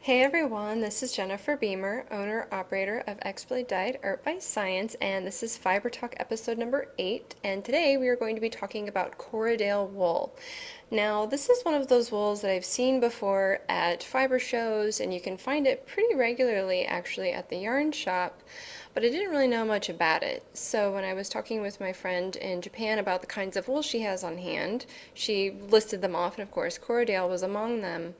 Hey everyone, this is Jennifer Beamer, owner-operator of Exploit Dyed Art by Science, and this is Fiber Talk episode number 8, and today we are going to be talking about Corriedale wool. Now, this is one of those wools that I've seen before at fiber shows, and you can find it pretty regularly actually at the yarn shop, but I didn't really know much about it. So when I was talking with my friend in Japan about the kinds of wool she has on hand, she listed them off, and of course Corriedale was among them.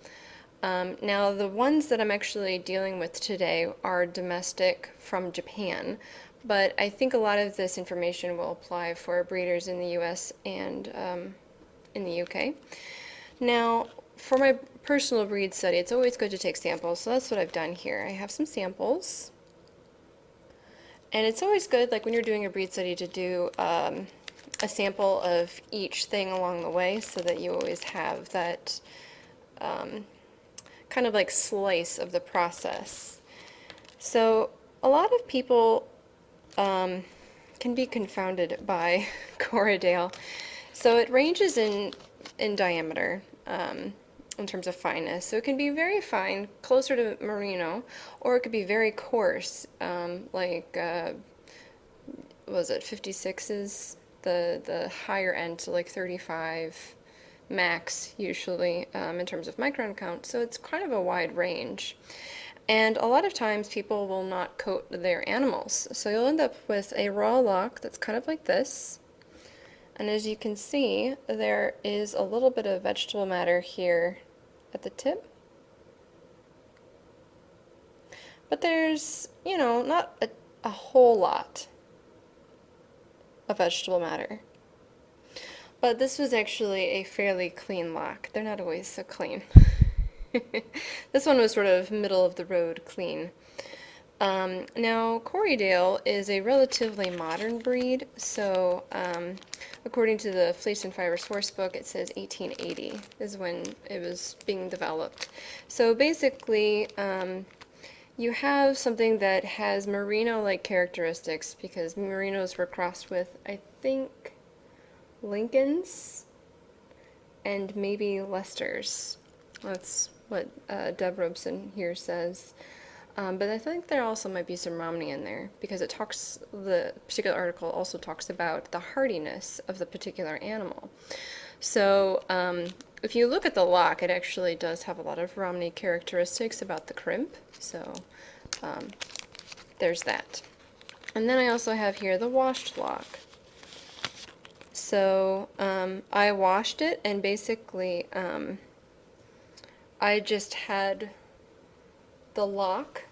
Now, the ones that I'm actually dealing with today are domestic from Japan, but I think a lot of this information will apply for breeders in the US and in the UK. Now, for my personal breed study, it's always good to take samples, so that's what I've done here. I have some samples, and it's always good, like when you're doing a breed study, to do a sample of each thing along the way so that you always have that kind of like slice of the process. So a lot of people can be confounded by Corriedale. So it ranges in diameter in terms of fineness. So it can be very fine, closer to merino, or it could be very coarse, like was it 56s, the higher end to like 35 max usually in terms of micron count, so it's kind of a wide range. And a lot of times people will not coat their animals, so you'll end up with a raw lock that's kind of like this, and as you can see there is a little bit of vegetable matter here at the tip, but there's, you know, not a whole lot of vegetable matter. But this was actually a fairly clean lock. They're not always so clean. This one was sort of middle of the road clean. Now, Corriedale is a relatively modern breed, so according to the Fleece and Fiber Sourcebook, it says 1880 is when it was being developed. So basically, you have something that has merino-like characteristics because merinos were crossed with, I think, Lincolns and maybe Leicesters. That's what Deb Robeson here says. But I think there also might be some Romney in there because it talks, the particular article also talks about the hardiness of the particular animal. So if you look at the lock, it actually does have a lot of Romney characteristics about the crimp. So there's that. And then I also have here the washed lock. So I washed it, and basically I just had the lock,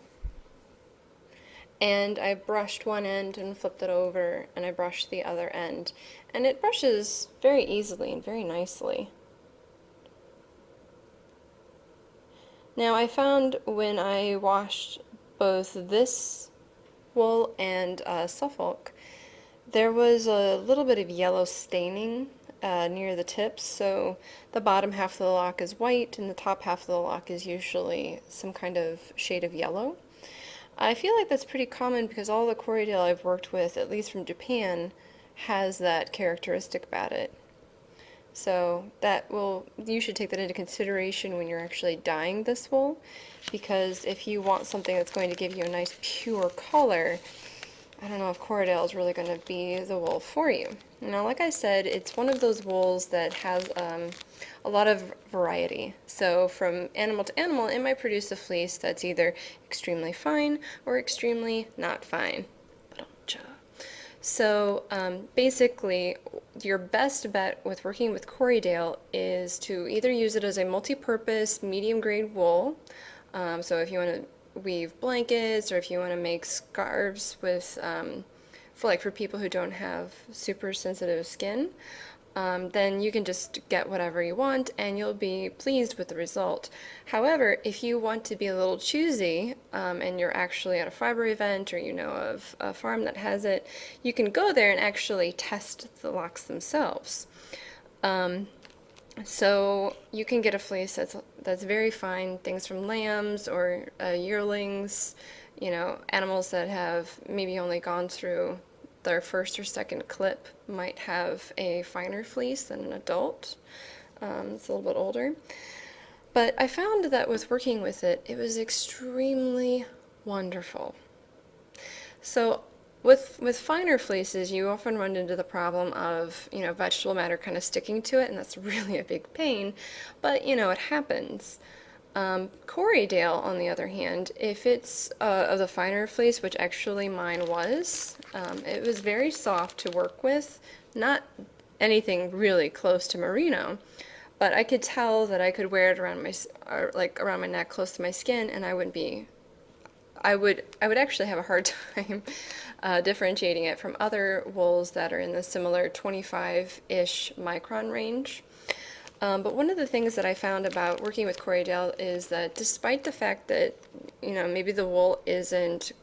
and I brushed one end and flipped it over, and I brushed the other end, and it brushes very easily and very nicely. Now I found when I washed both this wool and Suffolk, there was a little bit of yellow staining near the tips, so the bottom half of the lock is white and the top half of the lock is usually some kind of shade of yellow. I feel like that's pretty common because all the Corriedale I've worked with, at least from Japan, has that characteristic about it. So you should take that into consideration when you're actually dyeing this wool, because if you want something that's going to give you a nice pure color, I don't know if Corriedale is really going to be the wool for you. Now, like I said, it's one of those wools that has a lot of variety. So from animal to animal, it might produce a fleece that's either extremely fine or extremely not fine. So basically, your best bet with working with Corriedale is to either use it as a multi-purpose medium grade wool. So if you want to weave blankets, or if you want to make scarves with, for people who don't have super sensitive skin, then you can just get whatever you want and you'll be pleased with the result. However, if you want to be a little choosy and you're actually at a fiber event or you know of a farm that has it, you can go there and actually test the locks themselves. So you can get a fleece that's very fine, things from lambs or yearlings, you know, animals that have maybe only gone through their first or second clip might have a finer fleece than an adult. It's a little bit older. But I found that with working with it, it was extremely wonderful. So with finer fleeces, you often run into the problem of, vegetable matter kind of sticking to it, and that's really a big pain, but it happens. Corriedale, on the other hand, if it's of the finer fleece, which actually mine was, it was very soft to work with, not anything really close to merino, but I could tell that I could wear it around around my neck, close to my skin, and I would actually have a hard time differentiating it from other wools that are in the similar 25-ish micron range. But one of the things that I found about working with Corriedale is that despite the fact that, maybe the wool isn't,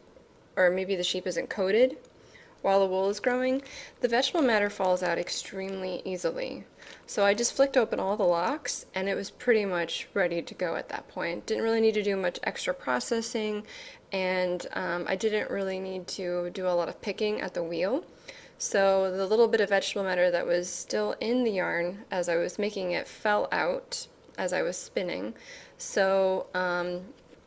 or maybe the sheep isn't coated while the wool is growing, the vegetable matter falls out extremely easily. So I just flicked open all the locks and it was pretty much ready to go at that point. Didn't really need to do much extra processing, and I didn't really need to do a lot of picking at the wheel. So the little bit of vegetable matter that was still in the yarn as I was making it fell out as I was spinning. So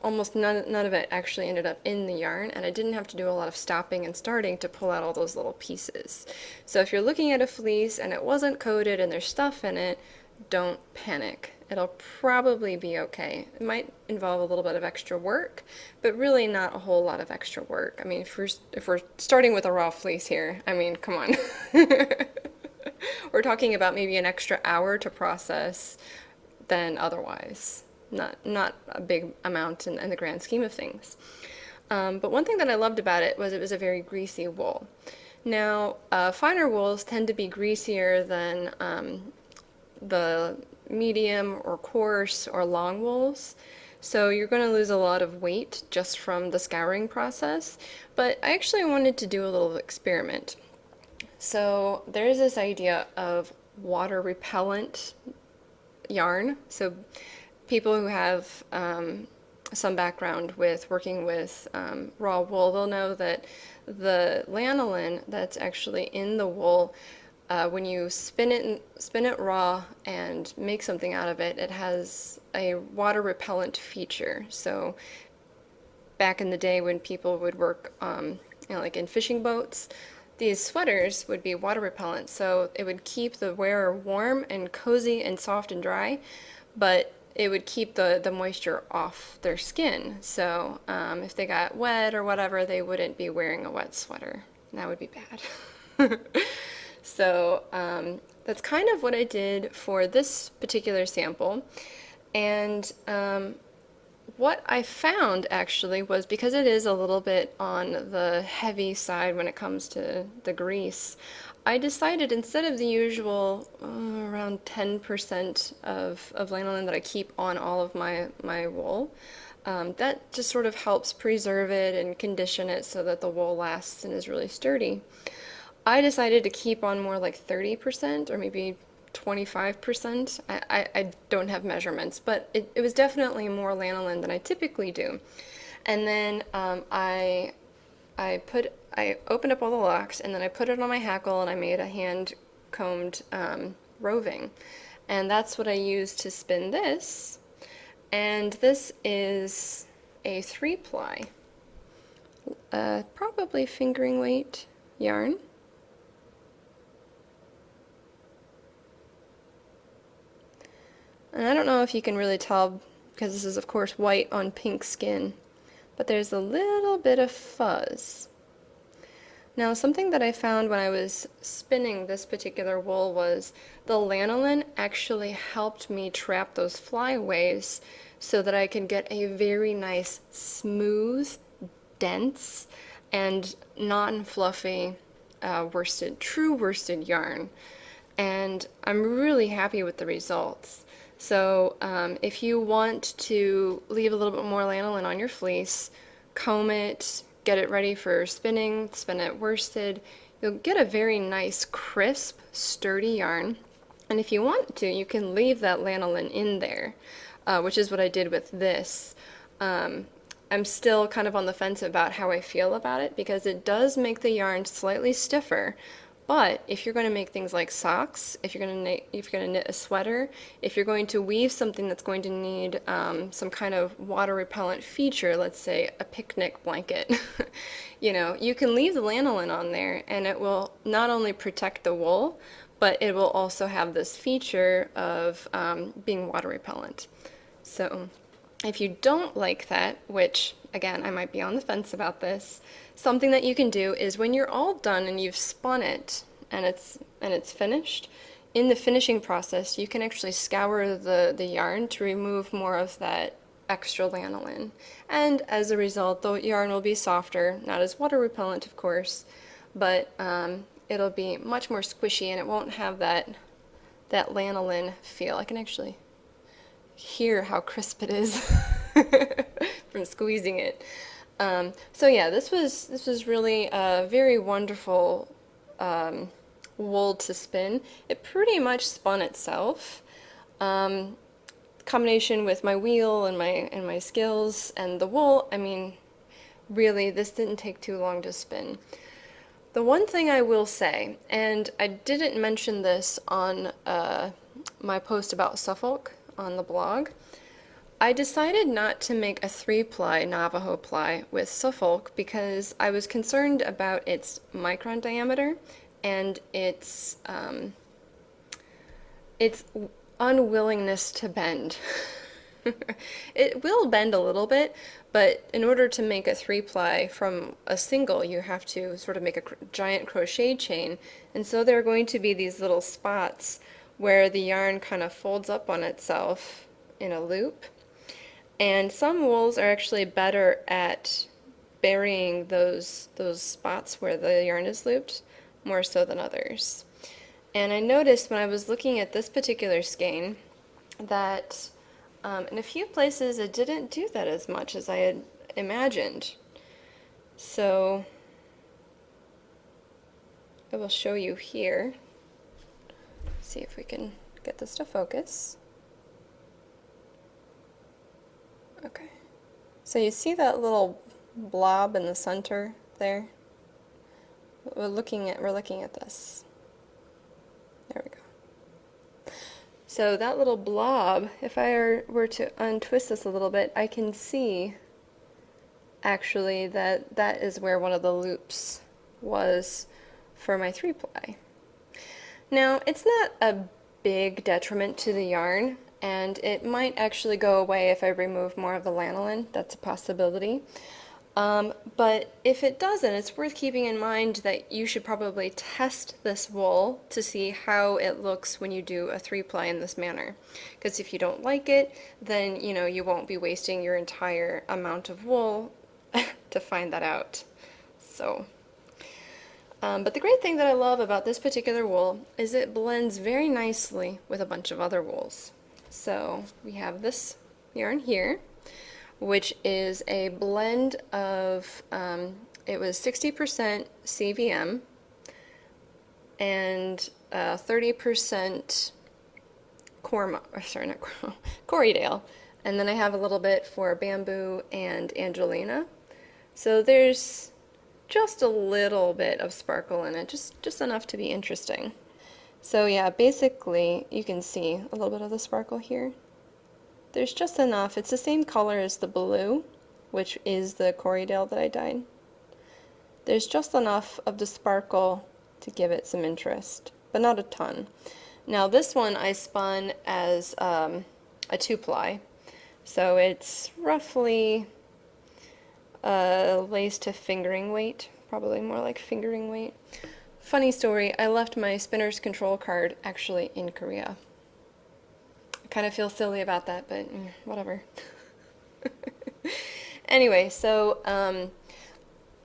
almost none of it actually ended up in the yarn, and I didn't have to do a lot of stopping and starting to pull out all those little pieces. So if you're looking at a fleece and it wasn't coated and there's stuff in it, don't panic. It'll probably be okay. It might involve a little bit of extra work, but really not a whole lot of extra work. I mean, if we're starting with a raw fleece here, I mean, come on. We're talking about maybe an extra hour to process than otherwise. Not a big amount in the grand scheme of things. But one thing that I loved about it was a very greasy wool. Now, finer wools tend to be greasier than the medium or coarse or long wools, so you're going to lose a lot of weight just from the scouring process. But I actually wanted to do a little experiment. So there's this idea of water repellent yarn. So people who have some background with working with raw wool, they'll know that the lanolin that's actually in the wool, when you spin it raw and make something out of it, it has a water repellent feature. So back in the day when people would work, like in fishing boats, these sweaters would be water repellent, so it would keep the wearer warm and cozy and soft and dry, but it would keep the moisture off their skin. So if they got wet or whatever, they wouldn't be wearing a wet sweater. That would be bad. So that's kind of what I did for this particular sample. And what I found actually was, because it is a little bit on the heavy side when it comes to the grease, I decided instead of the usual around 10% of lanolin that I keep on all of my wool, that just sort of helps preserve it and condition it so that the wool lasts and is really sturdy. I decided to keep on more like 30% or maybe 25%. I don't have measurements, but it was definitely more lanolin than I typically do. And then I opened up all the locks, and then I put it on my hackle, and I made a hand-combed roving. And that's what I used to spin this. And this is a 3-ply, probably fingering weight yarn. And I don't know if you can really tell, because this is of course white on pink skin, but there's a little bit of fuzz. Now, something that I found when I was spinning this particular wool was the lanolin actually helped me trap those flyaways so that I could get a very nice, smooth, dense, and non-fluffy true worsted yarn. And I'm really happy with the results. So if you want to leave a little bit more lanolin on your fleece, comb it, get it ready for spinning, spin it worsted, you'll get a very nice, crisp, sturdy yarn. And if you want to, you can leave that lanolin in there, which is what I did with this. I'm still kind of on the fence about how I feel about it, because it does make the yarn slightly stiffer, But if you're going to make things like socks, if you're going to knit a sweater, if you're going to weave something that's going to need some kind of water repellent feature, let's say a picnic blanket, you know, you can leave the lanolin on there and it will not only protect the wool, but it will also have this feature of being water repellent. So if you don't like that, which again, I might be on the fence about this, something that you can do is when you're all done and you've spun it and it's finished, in the finishing process, you can actually scour the yarn to remove more of that extra lanolin. And as a result, the yarn will be softer, not as water repellent, of course, but it'll be much more squishy and it won't have that lanolin feel. I can actually hear how crisp it is from squeezing it. So yeah, this was really a very wonderful wool to spin. It pretty much spun itself. Combination with my wheel and my skills and the wool, I mean, really, this didn't take too long to spin. The one thing I will say, and I didn't mention this on my post about Suffolk on the blog, I decided not to make a 3-ply Navajo ply with Suffolk because I was concerned about its micron diameter and its unwillingness to bend. It will bend a little bit, but in order to make a 3-ply from a single, you have to sort of make a giant crochet chain, and so there are going to be these little spots where the yarn kind of folds up on itself in a loop. And some wools are actually better at burying those spots where the yarn is looped, more so than others. And I noticed when I was looking at this particular skein that in a few places it didn't do that as much as I had imagined. So I will show you here. See if we can get this to focus. Okay, so you see that little blob in the center there? We're looking at this. There we go. So that little blob, if I were to untwist this a little bit, I can see actually that that is where one of the loops was for my 3-ply. Now, it's not a big detriment to the yarn, and it might actually go away if I remove more of the lanolin. That's a possibility. But if it doesn't, it's worth keeping in mind that you should probably test this wool to see how it looks when you do a 3-ply in this manner. Because if you don't like it, then you know you won't be wasting your entire amount of wool to find that out. So, but the great thing that I love about this particular wool is it blends very nicely with a bunch of other wools. So we have this yarn here, which is a blend of, it was 60% CVM and 30% Corriedale. And then I have a little bit for bamboo and Angelina. So there's just a little bit of sparkle in it, just enough to be interesting. So yeah, basically you can see a little bit of the sparkle here. There's just enough. It's the same color as the blue, which is the Corriedale that I dyed. There's just enough of the sparkle to give it some interest, but not a ton. Now this one I spun as a 2-ply, so it's roughly lace to fingering weight, probably more like fingering weight. Funny story, I left my spinner's control card actually in Korea. I kind of feel silly about that, but whatever. Anyway, so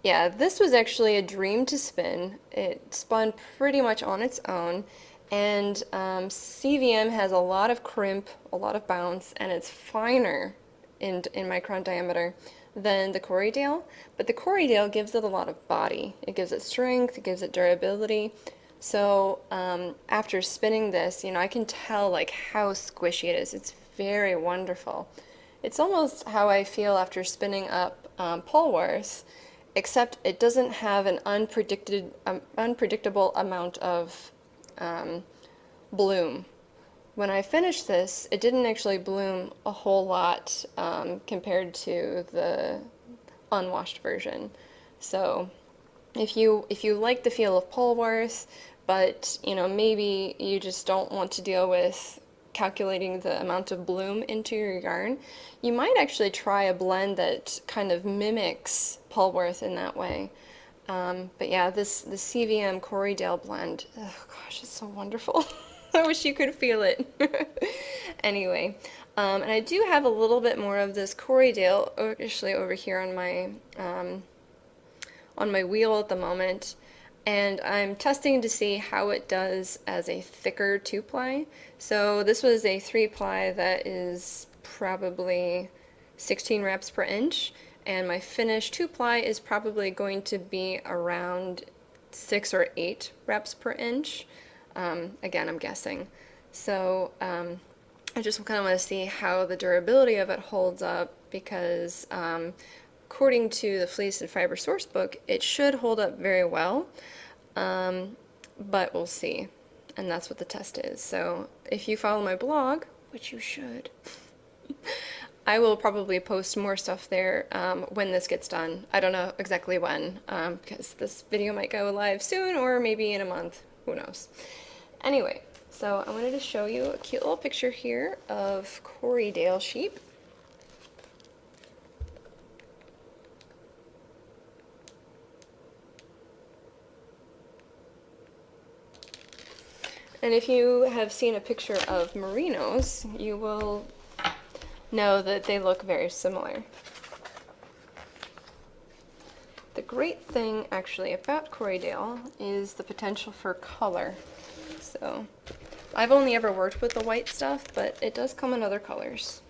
yeah, this was actually a dream to spin. It spun pretty much on its own, and CVM has a lot of crimp, a lot of bounce, and it's finer in micron diameter than the Corriedale, but the Corriedale gives it a lot of body. It gives it strength, it gives it durability. So after spinning this, you know, I can tell like how squishy it is. It's very wonderful. It's almost how I feel after spinning up Polwarth, except it doesn't have an unpredictable amount of bloom. When I finished this, it didn't actually bloom a whole lot compared to the unwashed version. So if you like the feel of Polwarth, but maybe you just don't want to deal with calculating the amount of bloom into your yarn, you might actually try a blend that kind of mimics Polwarth in that way. But yeah, the CVM Corriedale blend, oh gosh, it's so wonderful. I wish you could feel it. Anyway, and I do have a little bit more of this Corriedale actually over here on my wheel at the moment, and I'm testing to see how it does as a thicker two-ply. So this was a three-ply that is probably 16 wraps per inch, and my finished two-ply is probably going to be around 6 or 8 wraps per inch. Again, I'm guessing. So I just kind of want to see how the durability of it holds up, because according to the Fleece and Fiber Sourcebook, it should hold up very well, but we'll see. And that's what the test is. So if you follow my blog, which you should, I will probably post more stuff there when this gets done. I don't know exactly when, because this video might go live soon or maybe in a month. Who knows? Anyway, so I wanted to show you a cute little picture here of Corriedale sheep. And if you have seen a picture of merinos, you will know that they look very similar. The great thing actually about Corriedale is the potential for color. So I've only ever worked with the white stuff, but it does come in other colors.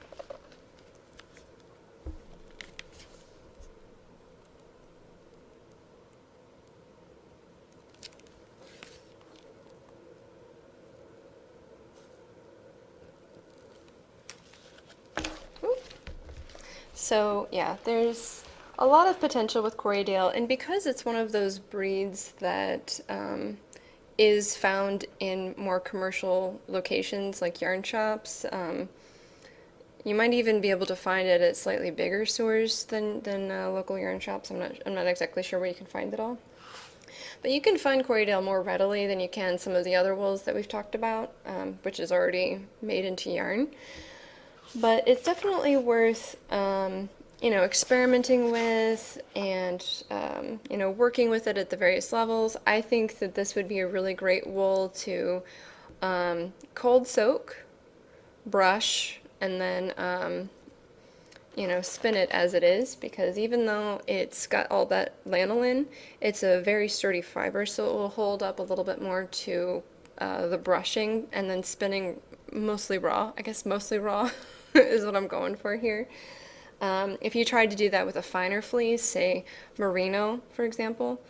So yeah, there's a lot of potential with Corriedale, and because it's one of those breeds that is found in more commercial locations like yarn shops, you might even be able to find it at slightly bigger stores than local yarn shops. I'm not exactly sure where you can find it all. But you can find Corriedale more readily than you can some of the other wools that we've talked about, which is already made into yarn. But it's definitely worth, experimenting with and, working with it at the various levels. I think that this would be a really great wool to cold soak, brush, and then, spin it as it is, because even though it's got all that lanolin, it's a very sturdy fiber, so it will hold up a little bit more to the brushing, and then spinning mostly raw. I guess mostly raw is what I'm going for here. If you tried to do that with a finer fleece, say merino, for example,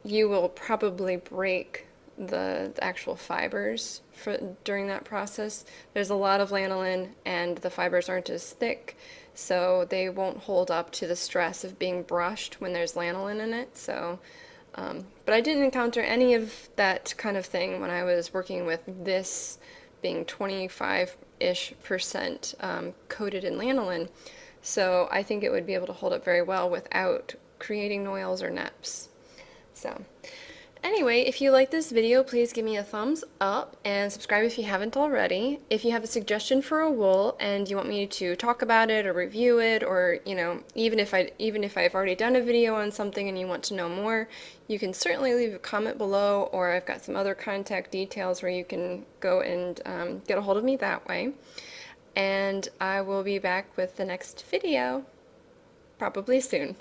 you will probably break the actual fibers during that process. There's a lot of lanolin and the fibers aren't as thick, so they won't hold up to the stress of being brushed when there's lanolin in it. So, but I didn't encounter any of that kind of thing when I was working with this being 25-ish% coated in lanolin. So I think it would be able to hold up very well without creating noils or neps. So anyway, if you like this video, please give me a thumbs up and subscribe if you haven't already. If you have a suggestion for a wool and you want me to talk about it or review it, or even if I've already done a video on something and you want to know more, you can certainly leave a comment below, or I've got some other contact details where you can go and get a hold of me that way. And I will be back with the next video probably soon.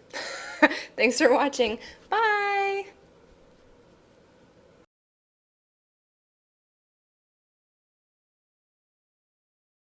Thanks for watching. Bye!